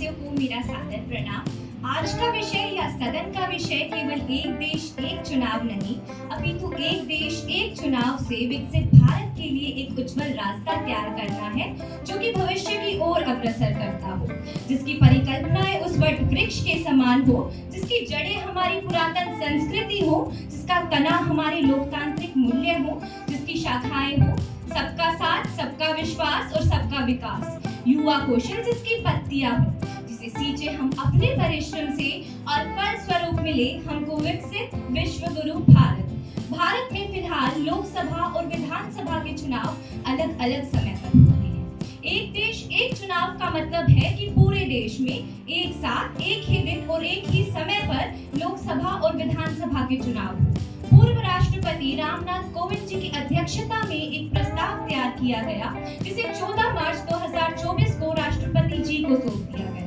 साथियों को मेरा सादर प्रणाम। आज का विषय या सदन का विषय केवल एक देश एक चुनाव नहीं, अपितु एक देश एक चुनाव से विकसित भारत के लिए एक उज्जवल रास्ता तैयार करना है, जो कि भविष्य की ओर अग्रसर करता हो, जिसकी परिकल्पनाएं उस वट वृक्ष के समान हो, जिसकी जड़ें हमारी पुरातन संस्कृति हो, जिसका तना हमारे लोकतांत्रिक मूल्य हो, जिसकी शाखाएं हो सबका साथ, सबका विश्वास और सबका विकास, युवा कौशल जिसकी पत्तियां हो, जिसे सींचे हम अपने परिश्रम से और फल स्वरूप मिले हमको विकसित विश्व गुरु भारत। भारत में फिलहाल लोकसभा और विधानसभा के चुनाव अलग अलग समय पर हो रहे हैं। एक देश एक चुनाव का मतलब है कि पूरे देश में एक साथ एक ही दिन और एक ही समय पर लोकसभा और विधानसभा के चुनाव हो। पूर्व राष्ट्रपति रामनाथ कोविंद जी की अध्यक्षता में एक प्रस्ताव तैयार किया गया, जिसे 14 मार्च 2024 को राष्ट्रपति जी को सौंप दिया गया।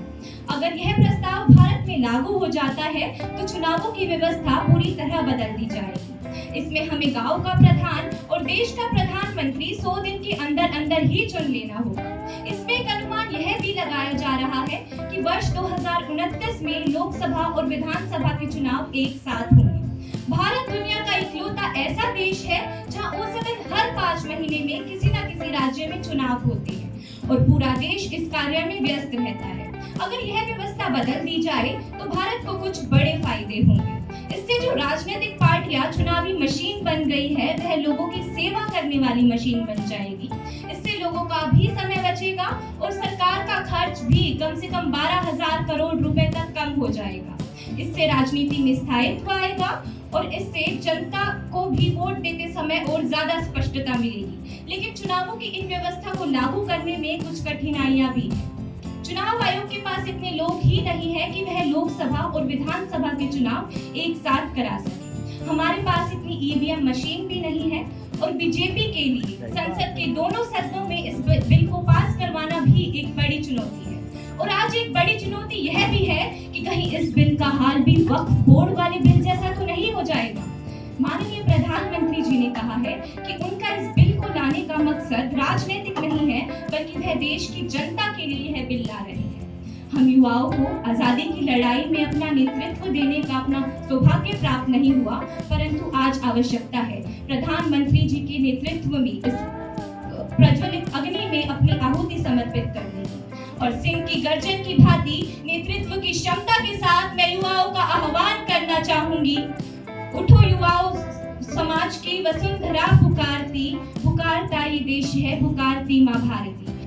अगर यह प्रस्ताव भारत में लागू हो जाता है तो चुनावों की व्यवस्था पूरी तरह बदल दी जाएगी। इसमें हमें गांव का प्रधान और देश का प्रधानमंत्री 100 दिन के अंदर अंदर ही चुन लेना होगा। इसमें एक अनुमान यह भी लगाया जा रहा है कि वर्ष 2029 में लोकसभा और विधानसभा के चुनाव एक साथ होंगे। भारत दुनिया का इकलौता ऐसा देश है जहां औसतन हर 5 महीने में किसी न किसी राज्य में चुनाव होते हैं और पूरा देश इस कार्य में व्यस्त रहता है। अगर यह व्यवस्था बदल दी जाए तो भारत को कुछ बड़े फायदे होंगे। इससे जो राजनीतिक पार्टियां चुनावी मशीन बन गई है, वह लोगों की सेवा करने वाली मशीन बन जाएगी। इससे लोगों का भी समय बचेगा और सरकार का खर्च भी कम से कम 12,000 करोड़ रुपए तक कम हो जाएगा। इससे राजनीति में स्थायित्व आएगा और इससे जनता को भी वोट देते समय और ज्यादा स्पष्टता मिलेगी। लेकिन चुनावों की इन व्यवस्था को लागू करने में कुछ कठिनाइयां भी हैं। चुनाव आयोग के पास इतने लोग ही नहीं है कि वह लोकसभा और विधानसभा के चुनाव एक साथ करा सके। हमारे पास इतनी ईवीएम मशीन भी नहीं है और बीजेपी के लिए संसद के दोनों सदनों में इस बिल को पास करवाना भी एक बड़ी चुनौती है। और आज एक बड़ी चुनौती यह भी है कि कहीं इस बिल का हाल भी वक्फ बोर्ड वाले बिल जैसा तो नहीं हो जाएगा। माननीय प्रधानमंत्री जी ने कहा है कि उनका इस बिल को लाने का मकसद राजनीतिक नहीं है, बल्कि वह देश की जनता के लिए यह बिल ला रहे हैं। हम युवाओं को आजादी की लड़ाई में अपना नेतृत्व देने का अपना सौभाग्य प्राप्त नहीं हुआ, परंतु आज आवश्यकता है प्रधानमंत्री जी के नेतृत्व में इस प्रज्वलित अग्नि में अपनी आहुति समर्पित करने की। और सिंह की गर्जन की भांति नेतृत्व की क्षमता के साथ मैं युवाओं का आह्वान करना चाहूंगी। उठो युवाओं, समाज की वसुंधरा पुकारती, पुकारता ये देश है, पुकारती माँ भारती।